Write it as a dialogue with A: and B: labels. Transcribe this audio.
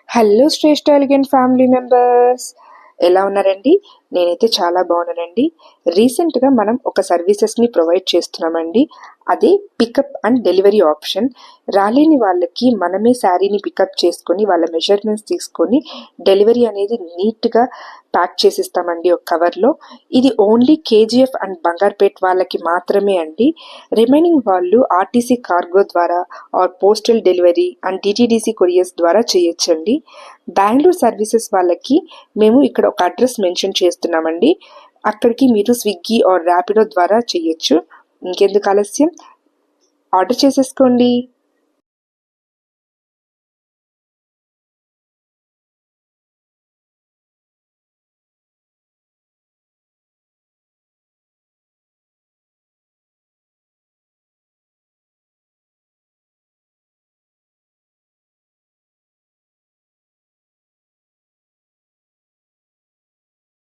A: Hello శ్రేష్ఠ elegant family members, ఎలా ఉన్నారండి? నేనైతే చాలా బాగున్నానండి. రీసెంట్గా మనం ఒక సర్వీసెస్ని ప్రొవైడ్ చేస్తున్నామండి. అదే పికప్ అండ్ డెలివరీ ఆప్షన్. రాలేని వాళ్ళకి మనమే శారీని పికప్ చేసుకొని వాళ్ళ మెజర్మెంట్స్ తీసుకొని డెలివరీ అనేది నీట్గా ప్యాక్ చేసిస్తామండి ఒక కవర్లో. ఇది ఓన్లీ కేజీఎఫ్ అండ్ బంగార్పేట్ వాళ్ళకి మాత్రమే అండి. రిమైనింగ్ వాళ్ళు ఆర్టీసీ కార్గో ద్వారా or postal delivery and DTDC couriers ద్వారా చేయొచ్చండి. బెంగళూరు సర్వీసెస్ వాళ్ళకి మేము ఇక్కడ ఒక అడ్రస్ మెన్షన్ చేస్తున్నామండి. అక్కడికి మీరు స్విగ్గీ ఆర్ ర్యాపిడో ద్వారా చేయొచ్చు. ఇంకెందుకు ఆలస్యం, ఆర్డర్ చేసేసుకోండి.